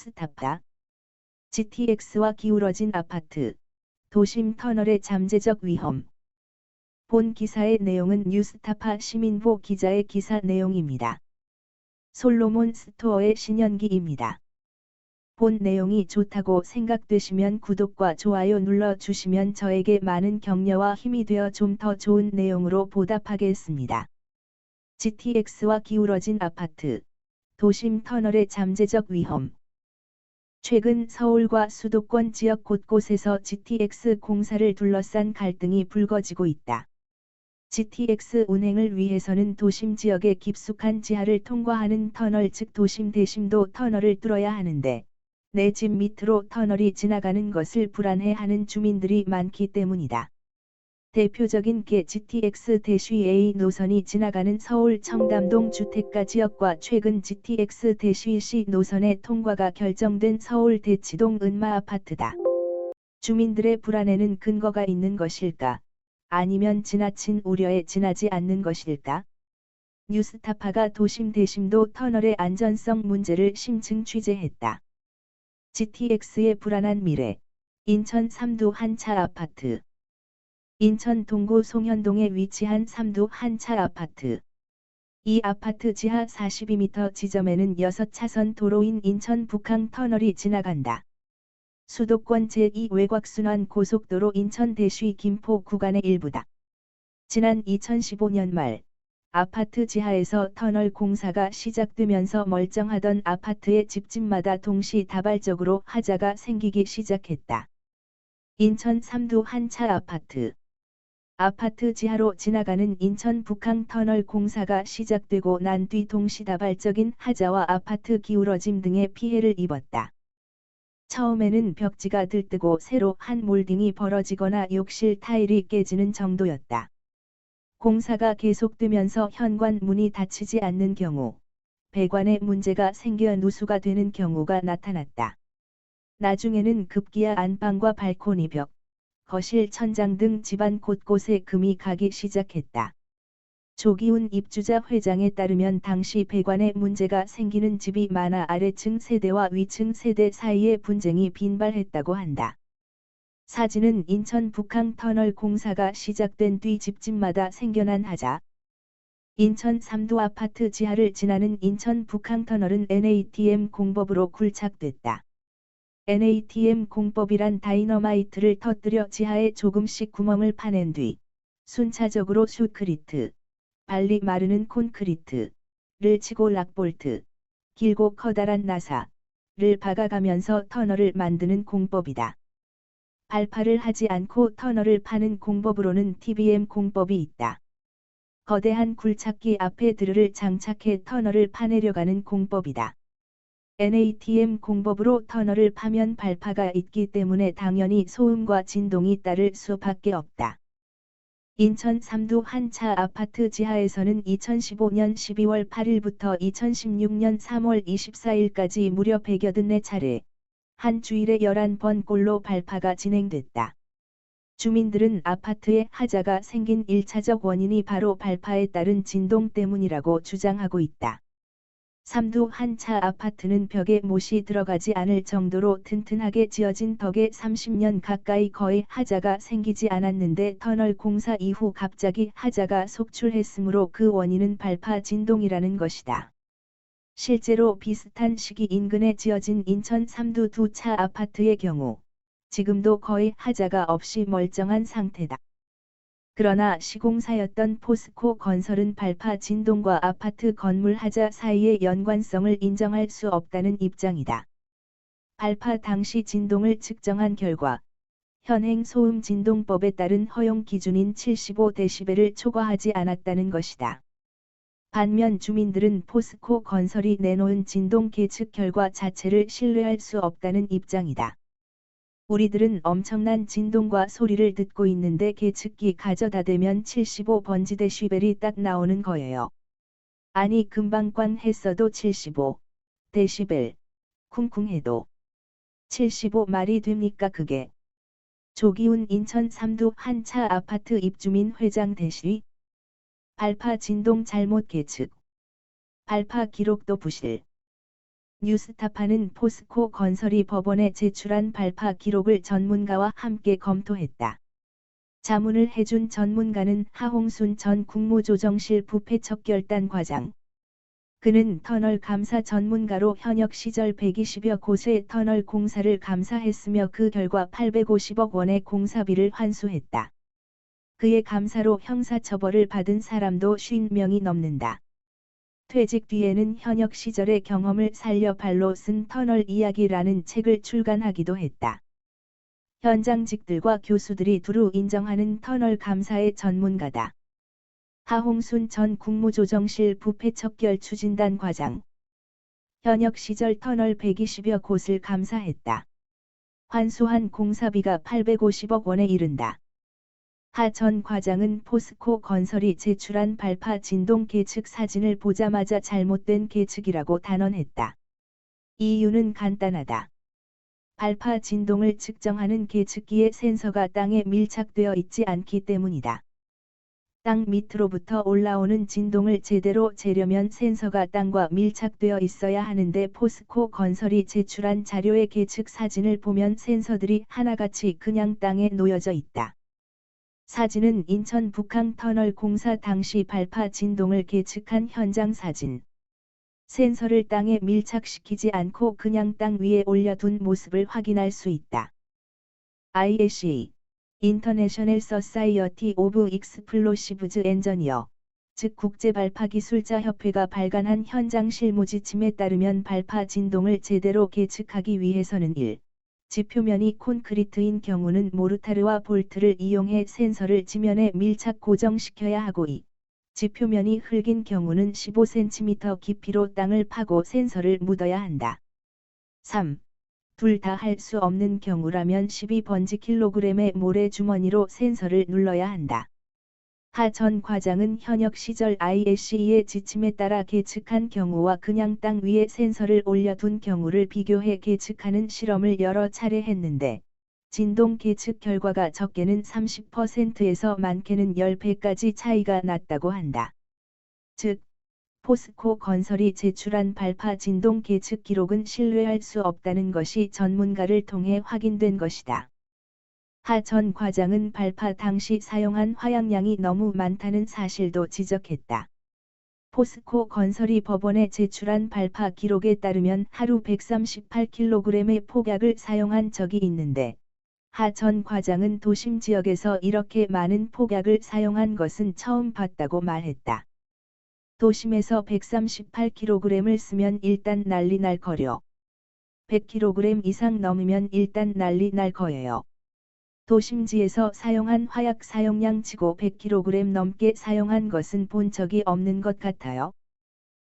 뉴스타파. GTX와 기울어진 아파트. 도심 터널의 잠재적 위험. 본 기사의 내용은 뉴스타파 시민보 기자의 기사 내용입니다. 솔로몬 스토어의 신현기입니다. 본 내용이 좋다고 생각되시면 구독과 좋아요 눌러주시면 저에게 많은 격려와 힘이 되어 좀 더 좋은 내용으로 보답하겠습니다. GTX와 기울어진 아파트. 도심 터널의 잠재적 위험. 최근 서울과 수도권 지역 곳곳에서 GTX 공사를 둘러싼 갈등이 불거지고 있다. GTX 운행을 위해서는 도심 지역의 깊숙한 지하를 통과하는 터널 즉 도심 대심도 터널을 뚫어야 하는데 내 집 밑으로 터널이 지나가는 것을 불안해하는 주민들이 많기 때문이다. 대표적인 게 GTX-A 노선이 지나가는 서울 청담동 주택가 지역과 최근 GTX-C 노선의 통과가 결정된 서울 대치동 은마 아파트다. 주민들의 불안에는 근거가 있는 것일까? 아니면 지나친 우려에 지나지 않는 것일까? 뉴스타파가 도심 대심도 터널의 안전성 문제를 심층 취재했다. GTX의 불안한 미래. 인천 삼두 한차 아파트. 인천 동구 송현동에 위치한 삼두 한차 아파트. 이 아파트 지하 42m 지점에는 6차선 도로인 인천 북항 터널이 지나간다. 수도권 제2 외곽순환 고속도로 인천 대쉬 김포 구간의 일부다. 지난 2015년 말 아파트 지하에서 터널 공사가 시작되면서 멀쩡하던 아파트의 집집마다 동시다발적으로 하자가 생기기 시작했다. 인천 삼두 한차 아파트. 아파트 지하로 지나가는 인천 북항 터널 공사가 시작되고 난 뒤 동시다발적인 하자와 아파트 기울어짐 등의 피해를 입었다. 처음에는 벽지가 들뜨고 새로 한 몰딩이 벌어지거나 욕실 타일이 깨지는 정도였다. 공사가 계속되면서 현관 문이 닫히지 않는 경우, 배관에 문제가 생겨 누수가 되는 경우가 나타났다. 나중에는 급기야 안방과 발코니 벽, 거실 천장 등 집안 곳곳에 금이 가기 시작했다. 조기훈 입주자 회장에 따르면 당시 배관에 문제가 생기는 집이 많아 아래층 세대와 위층 세대 사이에 분쟁이 빈발했다고 한다. 사진은 인천 북항 터널 공사가 시작된 뒤 집집마다 생겨난 하자. 인천 삼두 아파트 지하를 지나는 인천 북항 터널은 NATM 공법으로 굴착됐다. NATM 공법이란 다이너마이트를 터뜨려 지하에 조금씩 구멍을 파낸 뒤 순차적으로 슈크리트, 발리 마르는 콘크리트를 치고 락볼트, 길고 커다란 나사를 박아가면서 터널을 만드는 공법이다. 발파를 하지 않고 터널을 파는 공법으로는 TBM 공법이 있다. 거대한 굴착기 앞에 드릴을 장착해 터널을 파내려가는 공법이다. NATM 공법으로 터널을 파면 발파가 있기 때문에 당연히 소음과 진동이 따를 수밖에 없다. 인천 삼두 한차 아파트 지하에서는 2015년 12월 8일부터 2016년 3월 24일까지 무려 184차례, 한 주일에 11번꼴로 발파가 진행됐다. 주민들은 아파트에 하자가 생긴 1차적 원인이 바로 발파에 따른 진동 때문이라고 주장하고 있다. 삼두 한차 아파트는 벽에 못이 들어가지 않을 정도로 튼튼하게 지어진 덕에 30년 가까이 거의 하자가 생기지 않았는데 터널 공사 이후 갑자기 하자가 속출했으므로 그 원인은 발파 진동이라는 것이다. 실제로 비슷한 시기 인근에 지어진 인천 삼두 두 차 아파트의 경우 지금도 거의 하자가 없이 멀쩡한 상태다. 그러나 시공사였던 포스코 건설은 발파 진동과 아파트 건물 하자 사이의 연관성을 인정할 수 없다는 입장이다. 발파 당시 진동을 측정한 결과 현행 소음 진동법에 따른 허용 기준인 75dB를 초과하지 않았다는 것이다. 반면 주민들은 포스코 건설이 내놓은 진동 계측 결과 자체를 신뢰할 수 없다는 입장이다. 우리들은 엄청난 진동과 소리를 듣고 있는데 계측기 가져다 대면 75번지데시벨이 딱 나오는 거예요. 아니 금방 꽝 했어도 75데시벨, 쿵쿵해도 75 말이 됩니까 그게. 조기훈 인천 삼두 한차 아파트 입주민 회장 대시. 발파 진동 잘못 계측. 발파 기록도 부실. 뉴스타파는 포스코 건설이 법원에 제출한 발파 기록을 전문가와 함께 검토했다. 자문을 해준 전문가는 하홍순 전 국무조정실 부패척결단 과장. 그는 터널 감사 전문가로 현역 시절 120여 곳의 터널 공사를 감사했으며 그 결과 850억 원의 공사비를 환수했다. 그의 감사로 형사처벌을 받은 사람도 50명이 넘는다. 퇴직 뒤에는 현역 시절의 경험을 살려 발로 쓴 터널 이야기라는 책을 출간하기도 했다. 현장직들과 교수들이 두루 인정하는 터널 감사의 전문가다. 하홍순 전 국무조정실 부패척결 추진단 과장. 현역 시절 터널 120여 곳을 감사했다. 환수한 공사비가 850억 원에 이른다. 하 전 과장은 포스코 건설이 제출한 발파 진동 계측 사진을 보자마자 잘못된 계측이라고 단언했다. 이유는 간단하다. 발파 진동을 측정하는 계측기의 센서가 땅에 밀착되어 있지 않기 때문이다. 땅 밑으로부터 올라오는 진동을 제대로 재려면 센서가 땅과 밀착되어 있어야 하는데 포스코 건설이 제출한 자료의 계측 사진을 보면 센서들이 하나같이 그냥 땅에 놓여져 있다. 사진은 인천 북항 터널 공사 당시 발파 진동을 계측한 현장 사진. 센서를 땅에 밀착시키지 않고 그냥 땅 위에 올려둔 모습을 확인할 수 있다. ISE International Society of Explosives Engineer, 즉 국제발파기술자협회가 발간한 현장 실무 지침에 따르면 발파 진동을 제대로 계측하기 위해서는 1. 지표면이 콘크리트인 경우는 모르타르와 볼트를 이용해 센서를 지면에 밀착 고정시켜야 하고 2. 지표면이 흙인 경우는 15cm 깊이로 땅을 파고 센서를 묻어야 한다. 3. 둘 다 할 수 없는 경우라면 12번지 kg의 모래 주머니로 센서를 눌러야 한다. 하 전 과장은 현역 시절 ISE의 지침에 따라 계측한 경우와 그냥 땅 위에 센서를 올려둔 경우를 비교해 계측하는 실험을 여러 차례 했는데, 진동 계측 결과가 적게는 30%에서 많게는 10배까지 차이가 났다고 한다. 즉, 포스코 건설이 제출한 발파 진동 계측 기록은 신뢰할 수 없다는 것이 전문가를 통해 확인된 것이다. 하 전 과장은 발파 당시 사용한 화약량이 너무 많다는 사실도 지적했다. 포스코 건설이 법원에 제출한 발파 기록에 따르면 하루 138kg의 폭약을 사용한 적이 있는데, 하 전 과장은 도심 지역에서 이렇게 많은 폭약을 사용한 것은 처음 봤다고 말했다. 도심에서 138kg을 쓰면 일단 난리 날 거려. 100kg 이상 넘으면 일단 난리 날 거예요. 도심지에서 사용한 화약 사용량 치고 100kg 넘게 사용한 것은 본 적이 없는 것 같아요.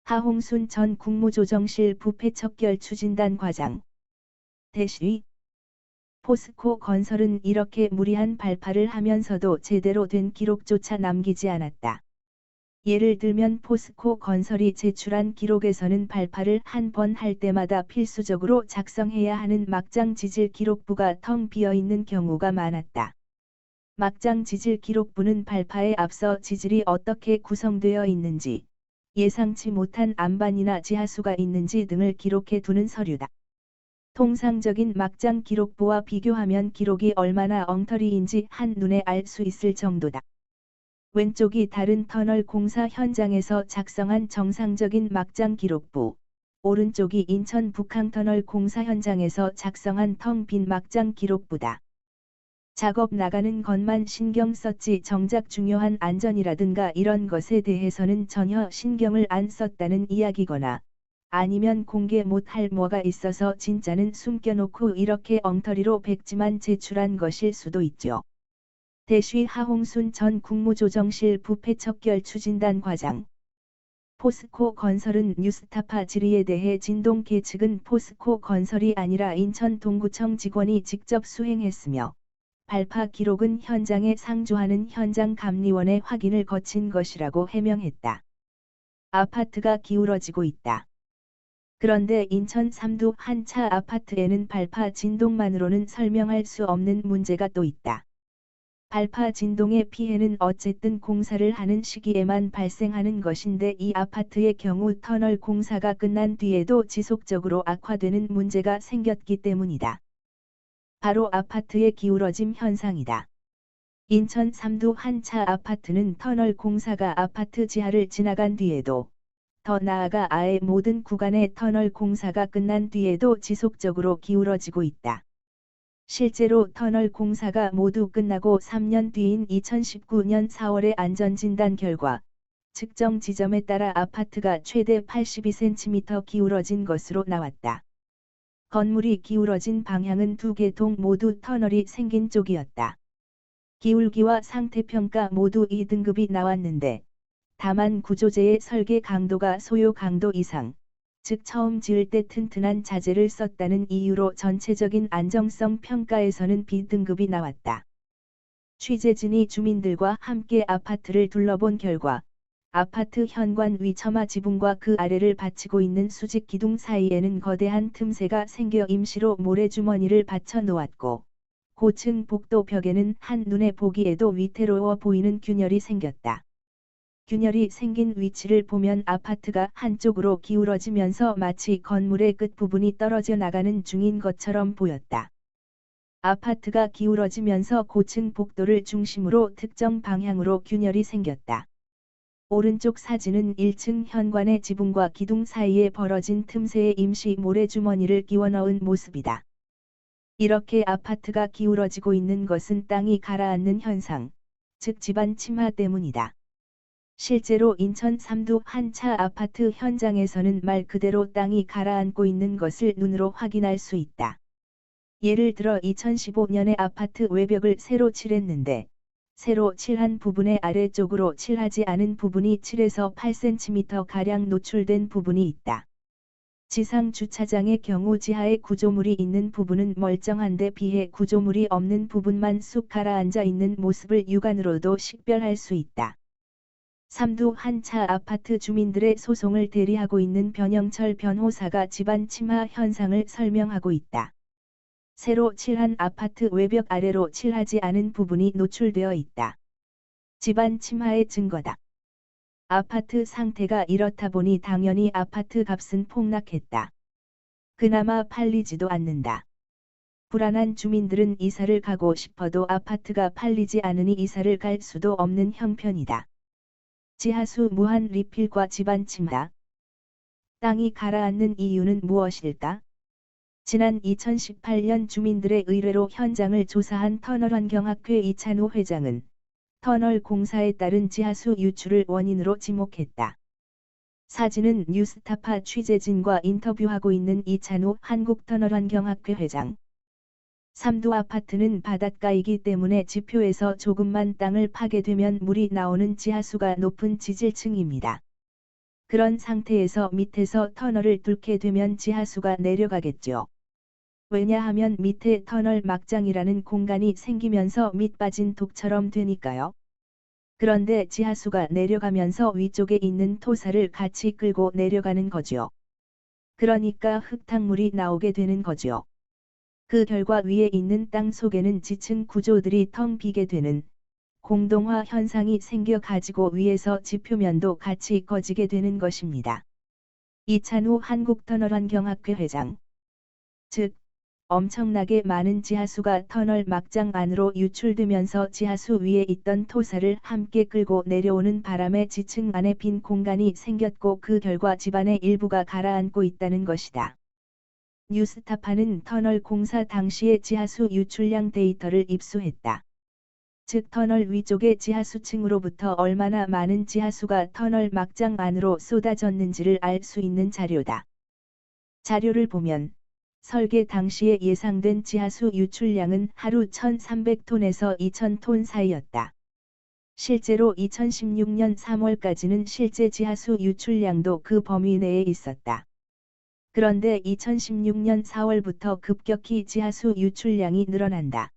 하홍순 전 국무조정실 부패척결 추진단 과장. 대시 포스코 건설은 이렇게 무리한 발파를 하면서도 제대로 된 기록조차 남기지 않았다. 예를 들면 포스코 건설이 제출한 기록에서는 발파를 한 번 할 때마다 필수적으로 작성해야 하는 막장 지질 기록부가 텅 비어 있는 경우가 많았다. 막장 지질 기록부는 발파에 앞서 지질이 어떻게 구성되어 있는지, 예상치 못한 안반이나 지하수가 있는지 등을 기록해 두는 서류다. 통상적인 막장 기록부와 비교하면 기록이 얼마나 엉터리인지 한눈에 알 수 있을 정도다. 왼쪽이 다른 터널 공사 현장에서 작성한 정상적인 막장 기록부, 오른쪽이 인천 북항터널 공사 현장에서 작성한 텅 빈 막장 기록부다. 작업 나가는 것만 신경 썼지 정작 중요한 안전이라든가 이런 것에 대해서는 전혀 신경을 안 썼다는 이야기거나, 아니면 공개 못할 뭐가 있어서 진짜는 숨겨놓고 이렇게 엉터리로 백지만 제출한 것일 수도 있죠. 대시 하홍순 전 국무조정실 부패척결 추진단 과장. 포스코 건설은 뉴스타파 질의에 대해 진동 계측은 포스코 건설이 아니라 인천 동구청 직원이 직접 수행했으며, 발파 기록은 현장에 상주하는 현장 감리원의 확인을 거친 것이라고 해명했다. 아파트가 기울어지고 있다. 그런데 인천 삼두 한 차 아파트에는 발파 진동만으로는 설명할 수 없는 문제가 또 있다. 알파 진동의 피해는 어쨌든 공사를 하는 시기에만 발생하는 것인데 이 아파트의 경우 터널 공사가 끝난 뒤에도 지속적으로 악화되는 문제가 생겼기 때문이다. 바로 아파트의 기울어짐 현상이다. 인천 삼두 한 차 아파트는 터널 공사가 아파트 지하를 지나간 뒤에도, 더 나아가 아예 모든 구간의 터널 공사가 끝난 뒤에도 지속적으로 기울어지고 있다. 실제로 터널 공사가 모두 끝나고 3년 뒤인 2019년 4월의 안전진단 결과, 측정 지점에 따라 아파트가 최대 82cm 기울어진 것으로 나왔다. 건물이 기울어진 방향은 두 개 동 모두 터널이 생긴 쪽이었다. 기울기와 상태평가 모두 2등급이 나왔는데, 다만 구조재의 설계 강도가 소요 강도 이상, 즉 처음 지을 때 튼튼한 자재를 썼다는 이유로 전체적인 안정성 평가에서는 B등급이 나왔다. 취재진이 주민들과 함께 아파트를 둘러본 결과, 아파트 현관 위 처마 지붕과 그 아래를 받치고 있는 수직 기둥 사이에는 거대한 틈새가 생겨 임시로 모래주머니를 받쳐 놓았고, 고층 복도 벽에는 한눈에 보기에도 위태로워 보이는 균열이 생겼다. 균열이 생긴 위치를 보면 아파트가 한쪽으로 기울어지면서 마치 건물의 끝부분이 떨어져 나가는 중인 것처럼 보였다. 아파트가 기울어지면서 고층 복도를 중심으로 특정 방향으로 균열이 생겼다. 오른쪽 사진은 1층 현관의 지붕과 기둥 사이에 벌어진 틈새에 임시 모래주머니를 끼워 넣은 모습이다. 이렇게 아파트가 기울어지고 있는 것은 땅이 가라앉는 현상, 즉 지반 침하 때문이다. 실제로 인천 삼두 한 차 아파트 현장에서는 말 그대로 땅이 가라앉고 있는 것을 눈으로 확인할 수 있다. 예를 들어 2015년에 아파트 외벽을 새로 칠했는데, 새로 칠한 부분의 아래쪽으로 칠하지 않은 부분이 7에서 8cm가량 노출된 부분이 있다. 지상 주차장의 경우 지하에 구조물이 있는 부분은 멀쩡한데 비해 구조물이 없는 부분만 쑥 가라앉아 있는 모습을 육안으로도 식별할 수 있다. 삼두 한 차 아파트 주민들의 소송을 대리하고 있는 변영철 변호사가 집안 침하 현상을 설명하고 있다. 새로 칠한 아파트 외벽 아래로 칠하지 않은 부분이 노출되어 있다. 집안 침하의 증거다. 아파트 상태가 이렇다 보니 당연히 아파트 값은 폭락했다. 그나마 팔리지도 않는다. 불안한 주민들은 이사를 가고 싶어도 아파트가 팔리지 않으니 이사를 갈 수도 없는 형편이다. 지하수 무한 리필과 집안 침하. 땅이 가라앉는 이유는 무엇일까? 지난 2018년 주민들의 의뢰로 현장을 조사한 터널환경학회 이찬호 회장은 터널 공사에 따른 지하수 유출을 원인으로 지목했다. 사진은 뉴스타파 취재진과 인터뷰하고 있는 이찬호 한국터널환경학회 회장. 삼두 아파트는 바닷가이기 때문에 지표에서 조금만 땅을 파게 되면 물이 나오는 지하수가 높은 지질층입니다. 그런 상태에서 밑에서 터널을 뚫게 되면 지하수가 내려가겠죠. 왜냐하면 밑에 터널 막장이라는 공간이 생기면서 밑빠진 독처럼 되니까요. 그런데 지하수가 내려가면서 위쪽에 있는 토사를 같이 끌고 내려가는 거죠. 그러니까 흙탕물이 나오게 되는 거죠. 그 결과 위에 있는 땅 속에는 지층 구조들이 텅 비게 되는 공동화 현상이 생겨 가지고 위에서 지표면도 같이 꺼지게 되는 것입니다. 이찬우 한국터널환경학회 회장. 즉, 엄청나게 많은 지하수가 터널 막장 안으로 유출되면서 지하수 위에 있던 토사를 함께 끌고 내려오는 바람에 지층 안에 빈 공간이 생겼고 그 결과 집안의 일부가 가라앉고 있다는 것이다. 뉴스타파는 터널 공사 당시의 지하수 유출량 데이터를 입수했다. 즉 터널 위쪽의 지하수층으로부터 얼마나 많은 지하수가 터널 막장 안으로 쏟아졌는지를 알 수 있는 자료다. 자료를 보면 설계 당시에 예상된 지하수 유출량은 하루 1,300톤에서 2,000톤 사이였다. 실제로 2016년 3월까지는 실제 지하수 유출량도 그 범위 내에 있었다. 그런데 2016년 4월부터 급격히 지하수 유출량이 늘어난다.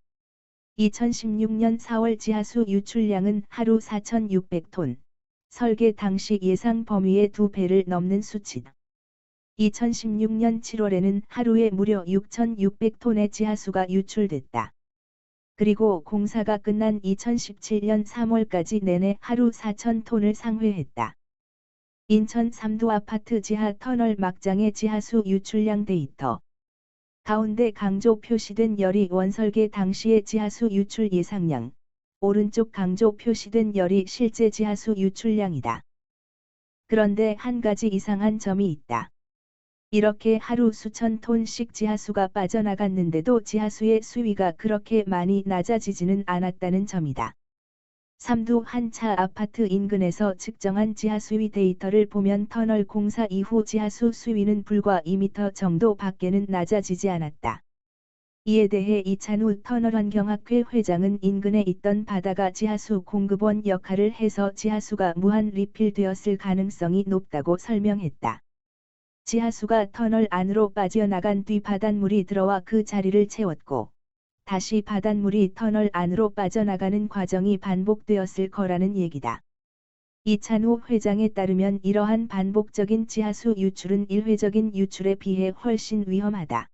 2016년 4월 지하수 유출량은 하루 4,600톤, 설계 당시 예상 범위의 2배를 넘는 수치다. 2016년 7월에는 하루에 무려 6,600톤의 지하수가 유출됐다. 그리고 공사가 끝난 2017년 3월까지 내내 하루 4,000톤을 상회했다. 인천 삼두 아파트 지하 터널 막장의 지하수 유출량 데이터. 가운데 강조 표시된 열이 원설계 당시의 지하수 유출 예상량, 오른쪽 강조 표시된 열이 실제 지하수 유출량이다. 그런데 한 가지 이상한 점이 있다. 이렇게 하루 수천 톤씩 지하수가 빠져나갔는데도 지하수의 수위가 그렇게 많이 낮아지지는 않았다는 점이다. 삼두 한 차 아파트 인근에서 측정한 지하수위 데이터를 보면 터널 공사 이후 지하수 수위는 불과 2m 정도 밖에는 낮아지지 않았다. 이에 대해 이찬우 터널환경학회 회장은 인근에 있던 바다가 지하수 공급원 역할을 해서 지하수가 무한 리필되었을 가능성이 높다고 설명했다. 지하수가 터널 안으로 빠져나간 뒤 바닷물이 들어와 그 자리를 채웠고, 다시 바닷물이 터널 안으로 빠져나가는 과정이 반복되었을 거라는 얘기다. 이찬우 회장에 따르면 이러한 반복적인 지하수 유출은 일회적인 유출에 비해 훨씬 위험하다.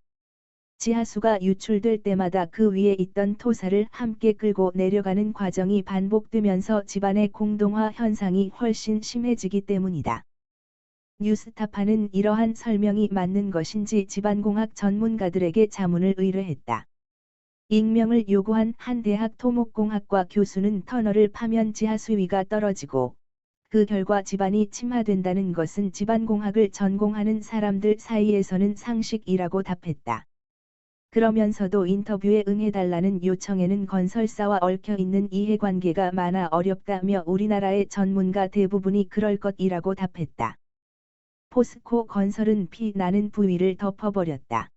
지하수가 유출될 때마다 그 위에 있던 토사를 함께 끌고 내려가는 과정이 반복되면서 집안의 공동화 현상이 훨씬 심해지기 때문이다. 뉴스타파는 이러한 설명이 맞는 것인지 집안공학 전문가들에게 자문을 의뢰했다. 익명을 요구한 한 대학 토목공학과 교수는 터널을 파면 지하수위가 떨어지고 그 결과 집안이 침하된다는 것은 집안공학을 전공하는 사람들 사이에서는 상식이라고 답했다. 그러면서도 인터뷰에 응해달라는 요청에는 건설사와 얽혀있는 이해관계가 많아 어렵다며 우리나라의 전문가 대부분이 그럴 것이라고 답했다. 포스코 건설은 피 나는 부위를 덮어버렸다.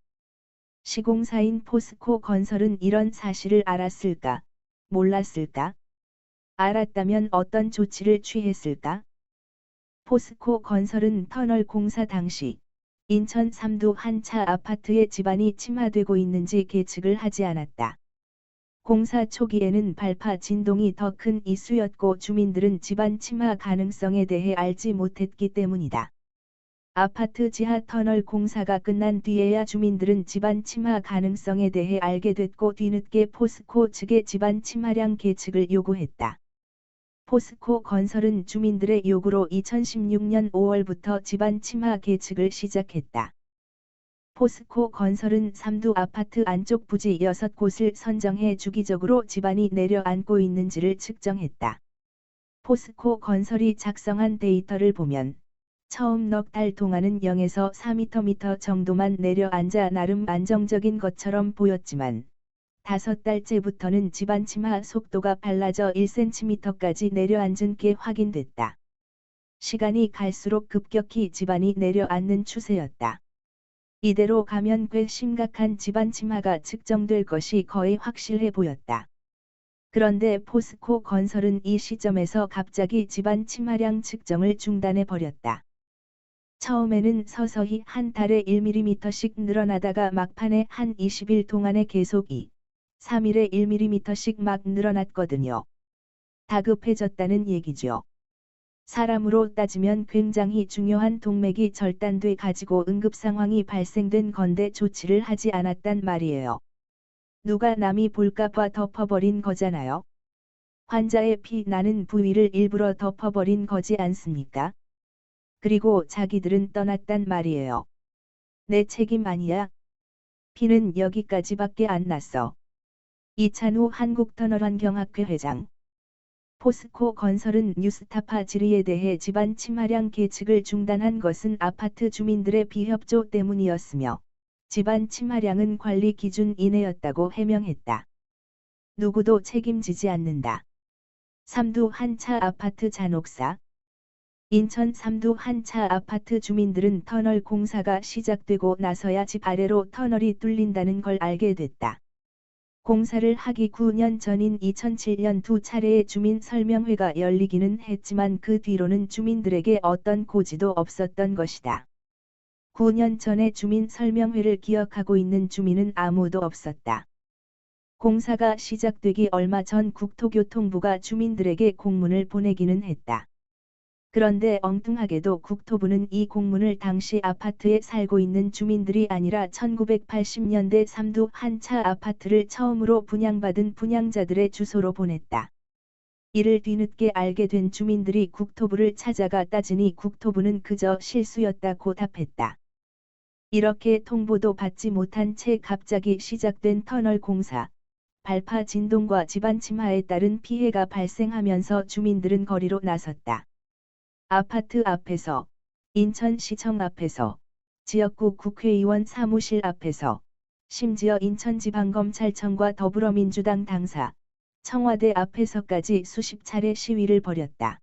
시공사인 포스코 건설은 이런 사실을 알았을까? 몰랐을까? 알았다면 어떤 조치를 취했을까? 포스코 건설은 터널 공사 당시 인천 삼두 한 차 아파트의 집안이 침하되고 있는지 계측을 하지 않았다. 공사 초기에는 발파 진동이 더 큰 이슈였고 주민들은 집안 침하 가능성에 대해 알지 못했기 때문이다. 아파트 지하 터널 공사가 끝난 뒤에야 주민들은 집안 침하 가능성에 대해 알게 됐고 뒤늦게 포스코 측에 집안 침하량 계측을 요구했다. 포스코 건설은 주민들의 요구로 2016년 5월부터 집안 침하 계측을 시작했다. 포스코 건설은 삼두 아파트 안쪽 부지 6곳을 선정해 주기적으로 집안이 내려앉고 있는지를 측정했다. 포스코 건설이 작성한 데이터를 보면 처음 넉 달 동안은 0에서 4m 정도만 내려앉아 나름 안정적인 것처럼 보였지만 5달째부터는 집안 침하 속도가 빨라져 1cm까지 내려앉은 게 확인됐다. 시간이 갈수록 급격히 집안이 내려앉는 추세였다. 이대로 가면 꽤 심각한 집안 침하가 측정될 것이 거의 확실해 보였다. 그런데 포스코 건설은 이 시점에서 갑자기 집안 침하량 측정을 중단해 버렸다. 처음에는 서서히 한 달에 1mm씩 늘어나다가 막판에 한 20일 동안에 계속 3일에 1mm씩 막 늘어났거든요. 다급해졌다는 얘기죠. 사람으로 따지면 굉장히 중요한 동맥이 절단돼 가지고 응급 상황이 발생된 건데 조치를 하지 않았단 말이에요. 누가 남이 볼까봐 덮어버린 거잖아요. 환자의 피 나는 부위를 일부러 덮어버린 거지 않습니까? 그리고 자기들은 떠났단 말이에요. 내 책임 아니야. 피는 여기까지밖에 안 났어. 이찬우 한국터널환경학회 회장. 포스코 건설은 뉴스타파 질의에 대해 집안 침하량 계측을 중단한 것은 아파트 주민들의 비협조 때문이었으며 집안 침하량은 관리 기준 이내였다고 해명했다. 누구도 책임지지 않는다. 삼두 한 차 아파트 잔혹사. 인천 삼두 한 차 아파트 주민들은 터널 공사가 시작되고 나서야 집 아래로 터널이 뚫린다는 걸 알게 됐다. 공사를 하기 9년 전인 2007년 두 차례의 주민 설명회가 열리기는 했지만 그 뒤로는 주민들에게 어떤 고지도 없었던 것이다. 9년 전의 주민 설명회를 기억하고 있는 주민은 아무도 없었다. 공사가 시작되기 얼마 전 국토교통부가 주민들에게 공문을 보내기는 했다. 그런데 엉뚱하게도 국토부는 이 공문을 당시 아파트에 살고 있는 주민들이 아니라 1980년대 삼두 한 차 아파트를 처음으로 분양받은 분양자들의 주소로 보냈다. 이를 뒤늦게 알게 된 주민들이 국토부를 찾아가 따지니 국토부는 그저 실수였다고 답했다. 이렇게 통보도 받지 못한 채 갑자기 시작된 터널 공사, 발파 진동과 지반 침하에 따른 피해가 발생하면서 주민들은 거리로 나섰다. 아파트 앞에서, 인천시청 앞에서, 지역구 국회의원 사무실 앞에서, 심지어 인천지방검찰청과 더불어민주당 당사, 청와대 앞에서까지 수십 차례 시위를 벌였다.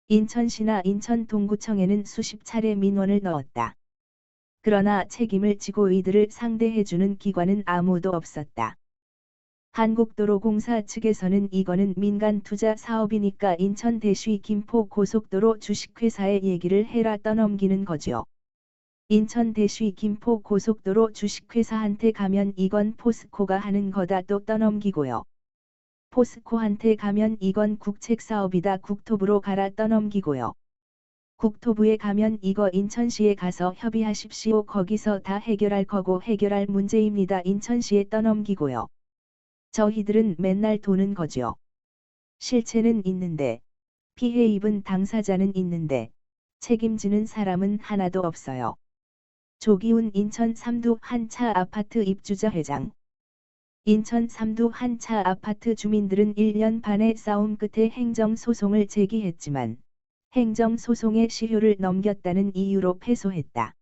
인천시나 인천동구청에는 수십 차례 민원을 넣었다. 그러나 책임을 지고 이들을 상대해주는 기관은 아무도 없었다. 한국도로공사 측에서는 이거는 민간 투자 사업이니까 인천 대쉬 김포 고속도로 주식회사에 얘기를 해라 떠넘기는 거죠. 인천 대쉬 김포 고속도로 주식회사한테 가면 이건 포스코가 하는 거다 또 떠넘기고요. 포스코한테 가면 이건 국책사업이다 국토부로 가라 떠넘기고요. 국토부에 가면 이거 인천시에 가서 협의하십시오 거기서 다 해결할 거고 해결할 문제입니다 인천시에 떠넘기고요. 저희들은 맨날 도는 거죠. 실체는 있는데, 피해 입은 당사자는 있는데, 책임지는 사람은 하나도 없어요. 조기훈 인천 삼두 한 차 아파트 입주자 회장. 인천 삼두 한 차 아파트 주민들은 1년 반의 싸움 끝에 행정소송을 제기했지만, 행정소송의 시효를 넘겼다는 이유로 패소했다.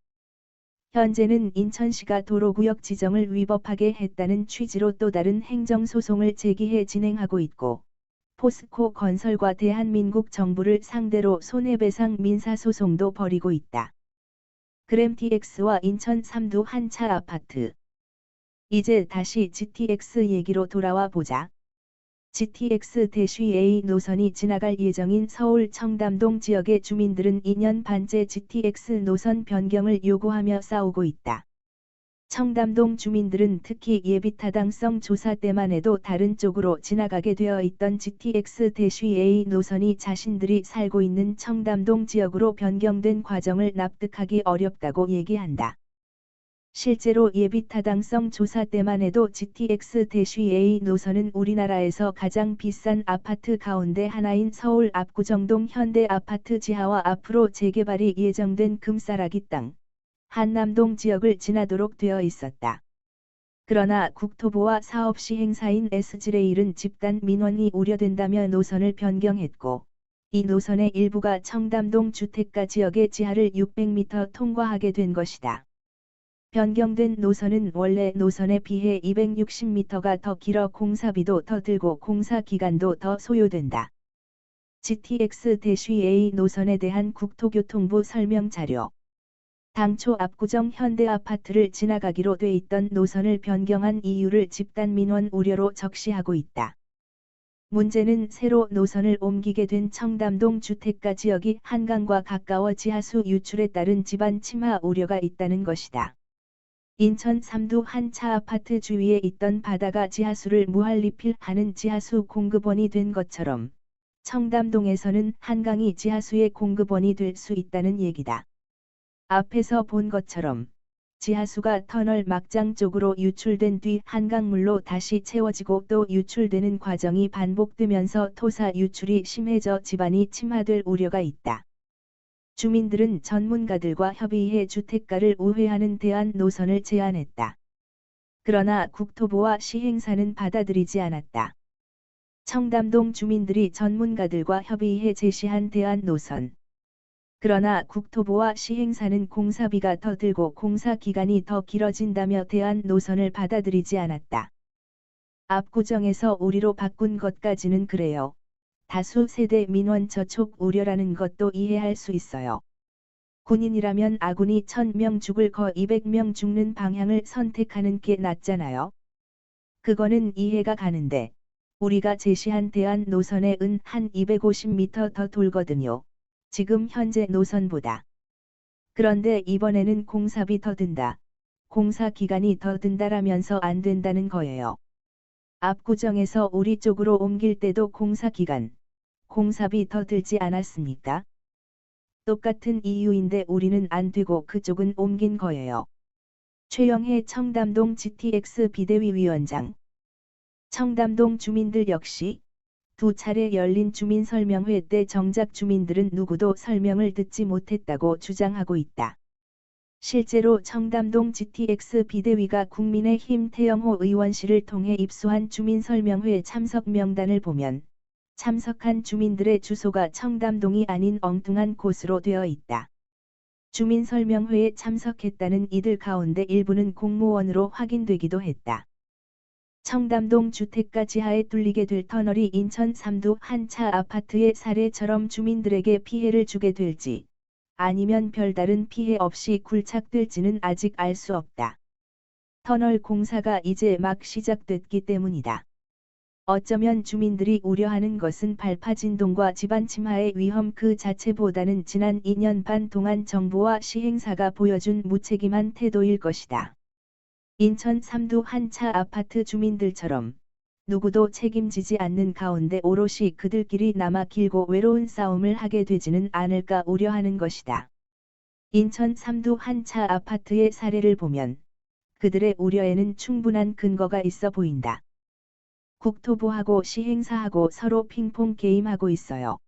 현재는 인천시가 도로구역 지정을 위법하게 했다는 취지로 또 다른 행정소송을 제기해 진행하고 있고, 포스코 건설과 대한민국 정부를 상대로 손해배상 민사소송도 벌이고 있다. 그램TX와 인천 삼두 한 차 아파트. 이제 다시 GTX 얘기로 돌아와 보자. GTX 대쉬 A 노선이 지나갈 예정인 서울 청담동 지역의 주민들은 2년 반째 GTX 노선 변경을 요구하며 싸우고 있다. 청담동 주민들은 특히 예비타당성 조사 때만 해도 다른 쪽으로 지나가게 되어 있던 GTX 대쉬 A 노선이 자신들이 살고 있는 청담동 지역으로 변경된 과정을 납득하기 어렵다고 얘기한다. 실제로 예비타당성 조사 때만 해도 GTX 대쉬 A 노선은 우리나라에서 가장 비싼 아파트 가운데 하나인 서울 압구정동 현대 아파트 지하와 앞으로 재개발이 예정된 금싸라기 땅, 한남동 지역을 지나도록 되어 있었다. 그러나 국토부와 사업시행사인 SG레일은 집단 민원이 우려된다며 노선을 변경했고, 이 노선의 일부가 청담동 주택가 지역의 지하를 600m 통과하게 된 것이다. 변경된 노선은 원래 노선에 비해 260m가 더 길어 공사비도 더 들고 공사 기간도 더 소요된다. GTX 대쉬 A 노선에 대한 국토교통부 설명 자료. 당초 압구정 현대 아파트를 지나가기로 돼 있던 노선을 변경한 이유를 집단 민원 우려로 적시하고 있다. 문제는 새로 노선을 옮기게 된 청담동 주택가 지역이 한강과 가까워 지하수 유출에 따른 지반 침하 우려가 있다는 것이다. 인천 삼두 한 차 아파트 주위에 있던 바다가 지하수를 무한리필하는 지하수 공급원이 된 것처럼 청담동에서는 한강이 지하수의 공급원이 될 수 있다는 얘기다. 앞에서 본 것처럼 지하수가 터널 막장 쪽으로 유출된 뒤 한강물로 다시 채워지고 또 유출되는 과정이 반복되면서 토사 유출이 심해져 지반이 침하될 우려가 있다. 주민들은 전문가들과 협의해 주택가를 우회하는 대안 노선을 제안했다. 그러나 국토부와 시행사는 받아들이지 않았다. 청담동 주민들이 전문가들과 협의해 제시한 대안 노선. 그러나 국토부와 시행사는 공사비가 더 들고 공사 기간이 더 길어진다며 대안 노선을 받아들이지 않았다. 압구정에서 우리로 바꾼 것까지는 그래요. 다수 세대 민원 저촉 우려라는 것도 이해할 수 있어요. 군인이라면 아군이 1000명 죽을 거 200명 죽는 방향을 선택하는 게 낫잖아요. 그거는 이해가 가는데 우리가 제시한 대안 노선에 은 한 250m 더 돌거든요. 지금 현재 노선보다. 그런데 이번에는 공사비 더 든다. 공사 기간이 더 든다라면서 안 된다는 거예요. 압구정에서 우리 쪽으로 옮길 때도 공사 기간, 공사비 더 들지 않았습니까? 똑같은 이유인데 우리는 안 되고 그쪽은 옮긴 거예요. 최영해 청담동 GTX 비대위 위원장. 청담동 주민들 역시 두 차례 열린 주민 설명회 때 정작 주민들은 누구도 설명을 듣지 못했다고 주장하고 있다. 실제로 청담동 GTX 비대위가 국민의힘 태영호 의원실을 통해 입수한 주민설명회 참석 명단을 보면 참석한 주민들의 주소가 청담동이 아닌 엉뚱한 곳으로 되어 있다. 주민설명회에 참석했다는 이들 가운데 일부는 공무원으로 확인되기도 했다. 청담동 주택가 지하에 뚫리게 될 터널이 인천 삼두 한 차 아파트의 사례처럼 주민들에게 피해를 주게 될지 아니면 별다른 피해 없이 굴착될지는 아직 알 수 없다. 터널 공사가 이제 막 시작됐기 때문이다. 어쩌면 주민들이 우려하는 것은 발파 진동과 지반 침하의 위험 그 자체보다는 지난 2년 반 동안 정부와 시행사가 보여준 무책임한 태도일 것이다. 인천 삼두 한 차 아파트 주민들처럼 누구도 책임지지 않는 가운데 오롯이 그들끼리 남아 길고 외로운 싸움을 하게 되지는 않을까 우려하는 것이다. 인천 삼두 한 차 아파트의 사례를 보면 그들의 우려에는 충분한 근거가 있어 보인다. 국토부하고 시행사하고 서로 핑퐁 게임하고 있어요.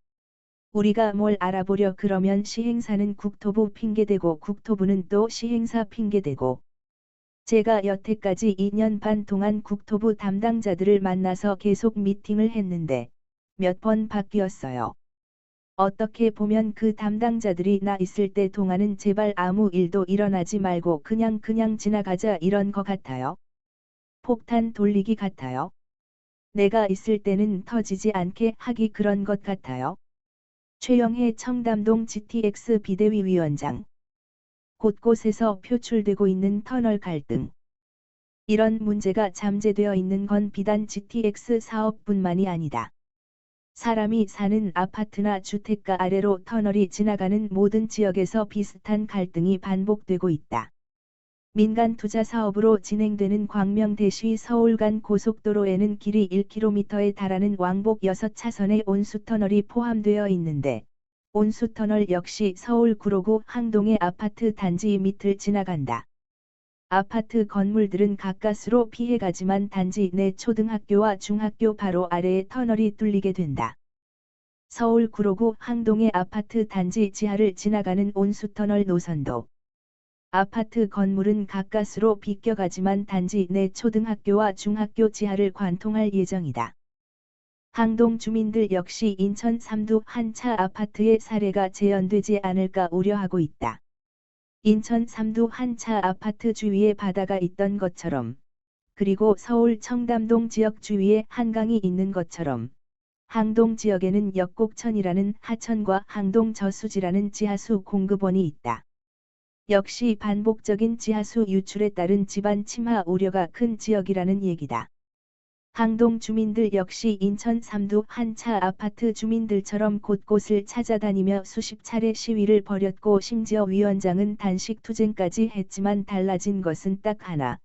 우리가 뭘 알아보려 그러면 시행사는 국토부 핑계대고 국토부는 또 시행사 핑계대고 제가 여태까지 2년 반 동안 국토부 담당자들을 만나서 계속 미팅을 했는데 몇 번 바뀌었어요. 어떻게 보면 그 담당자들이 나 있을 때 동안은 제발 아무 일도 일어나지 말고 그냥 지나가자 이런 거 같아요. 폭탄 돌리기 같아요. 내가 있을 때는 터지지 않게 하기 그런 것 같아요. 최영해 청담동 GTX 비대위 위원장. 곳곳에서 표출되고 있는 터널 갈등. 이런 문제가 잠재되어 있는 건 비단 GTX 사업뿐만이 아니다. 사람이 사는 아파트나 주택가 아래로 터널이 지나가는 모든 지역에서 비슷한 갈등이 반복되고 있다. 민간 투자 사업으로 진행되는 광명대시 서울 간 고속도로에는 길이 1km에 달하는 왕복 6차선의 온수터널이 포함되어 있는데 온수터널 역시 서울 구로구 항동의 아파트 단지 밑을 지나간다. 아파트 건물들은 가까스로 피해가지만 단지 내 초등학교와 중학교 바로 아래에 터널이 뚫리게 된다. 서울 구로구 항동의 아파트 단지 지하를 지나가는 온수터널 노선도 아파트 건물은 가까스로 비껴가지만 단지 내 초등학교와 중학교 지하를 관통할 예정이다. 항동 주민들 역시 인천 삼두 한 차 아파트의 사례가 재현되지 않을까 우려하고 있다. 인천 삼두 한 차 아파트 주위에 바다가 있던 것처럼 그리고 서울 청담동 지역 주위에 한강이 있는 것처럼 항동 지역에는 역곡천이라는 하천과 항동 저수지라는 지하수 공급원이 있다. 역시 반복적인 지하수 유출에 따른 지반 침하 우려가 큰 지역이라는 얘기다. 항동 주민들 역시 인천 삼두 한 차 아파트 주민들처럼 곳곳을 찾아다니며 수십 차례 시위를 벌였고 심지어 위원장은 단식 투쟁까지 했지만 달라진 것은 딱 하나.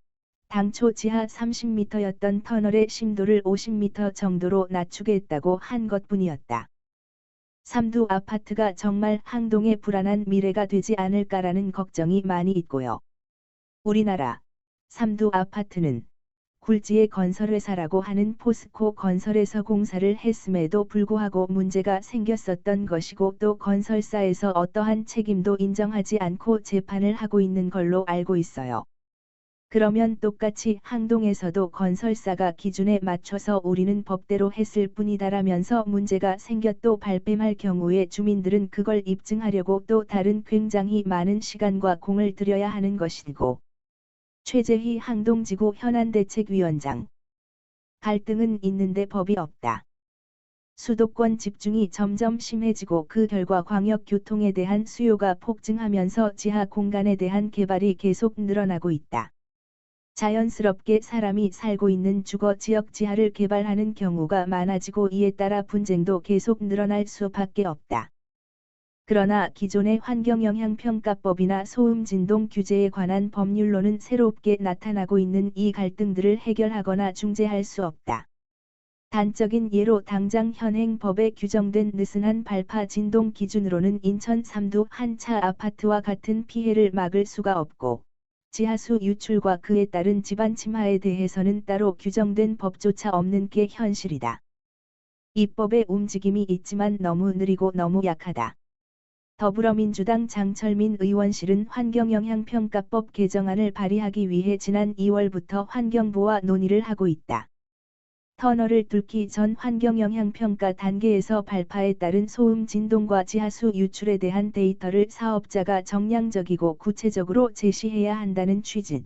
당초 지하 30m였던 터널의 심도를 50m 정도로 낮추겠다고 한 것뿐이었다. 삼두 아파트가 정말 항동의 불안한 미래가 되지 않을까라는 걱정이 많이 있고요. 우리나라 삼두 아파트는 굴지의 건설회사라고 하는 포스코 건설에서 공사를 했음에도 불구하고 문제가 생겼었던 것이고 또 건설사에서 어떠한 책임도 인정하지 않고 재판을 하고 있는 걸로 알고 있어요. 그러면 똑같이 항동에서도 건설사가 기준에 맞춰서 우리는 법대로 했을 뿐이다라면서 문제가 생겼도 발뺌할 경우에 주민들은 그걸 입증하려고 또 다른 굉장히 많은 시간과 공을 들여야 하는 것이고 최재희 항동지구 현안대책위원장. 갈등은 있는데 법이 없다. 수도권 집중이 점점 심해지고 그 결과 광역교통에 대한 수요가 폭증하면서 지하 공간에 대한 개발이 계속 늘어나고 있다. 자연스럽게 사람이 살고 있는 주거 지역 지하를 개발하는 경우가 많아지고 이에 따라 분쟁도 계속 늘어날 수밖에 없다. 그러나 기존의 환경영향평가법이나 소음진동 규제에 관한 법률로는 새롭게 나타나고 있는 이 갈등들을 해결하거나 중재할 수 없다. 단적인 예로 당장 현행 법에 규정된 느슨한 발파 진동 기준으로는 인천 삼두 한 차 아파트와 같은 피해를 막을 수가 없고, 지하수 유출과 그에 따른 집안 침하에 대해서는 따로 규정된 법조차 없는 게 현실이다. 입법의 움직임이 있지만 너무 느리고 너무 약하다. 더불어민주당 장철민 의원실은 환경영향평가법 개정안을 발의하기 위해 지난 2월부터 환경부와 논의를 하고 있다. 터널을 뚫기 전 환경영향평가 단계에서 발파에 따른 소음 진동과 지하수 유출에 대한 데이터를 사업자가 정량적이고 구체적으로 제시해야 한다는 취지.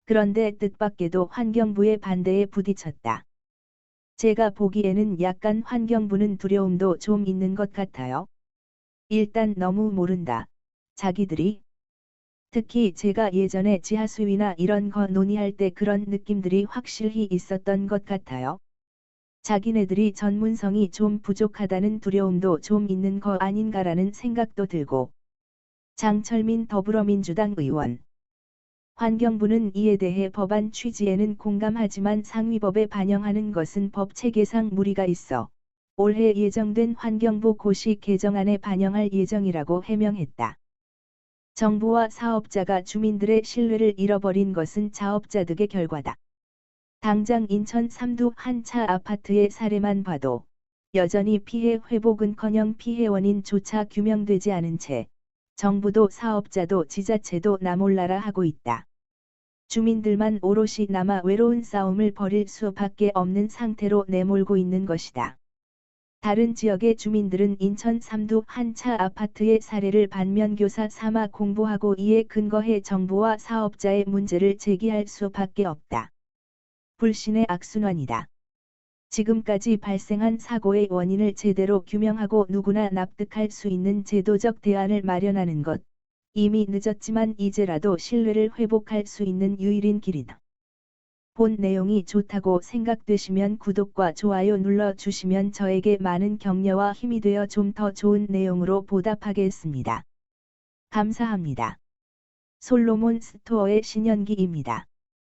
그런데 뜻밖에도 환경부의 반대에 부딪혔다. 제가 보기에는 약간 환경부는 두려움도 좀 있는 것 같아요. 일단 너무 모른다. 자기들이. 특히 제가 예전에 지하수위나 이런 거 논의할 때 그런 느낌들이 확실히 있었던 것 같아요. 자기네들이 전문성이 좀 부족하다는 두려움도 좀 있는 거 아닌가라는 생각도 들고. 장철민 더불어민주당 의원. 환경부는 이에 대해 법안 취지에는 공감하지만 상위법에 반영하는 것은 법 체계상 무리가 있어 올해 예정된 환경부 고시 개정안에 반영할 예정이라고 해명했다. 정부와 사업자가 주민들의 신뢰를 잃어버린 것은 자업자득의 결과다. 당장 인천 삼두 한 차 아파트의 사례만 봐도 여전히 피해 회복은커녕 피해 원인조차 규명되지 않은 채 정부도 사업자도 지자체도 나몰라라 하고 있다. 주민들만 오롯이 남아 외로운 싸움을 벌일 수밖에 없는 상태로 내몰고 있는 것이다. 다른 지역의 주민들은 인천 삼두 한 차 아파트의 사례를 반면교사 삼아 공부하고 이에 근거해 정부와 사업자의 문제를 제기할 수밖에 없다. 불신의 악순환이다. 지금까지 발생한 사고의 원인을 제대로 규명하고 누구나 납득할 수 있는 제도적 대안을 마련하는 것. 이미 늦었지만 이제라도 신뢰를 회복할 수 있는 유일인 길이다. 본 내용이 좋다고 생각되시면 구독과 좋아요 눌러주시면 저에게 많은 격려와 힘이 되어 좀 더 좋은 내용으로 보답하겠습니다. 감사합니다. 솔로몬 스토어의 신현기입니다.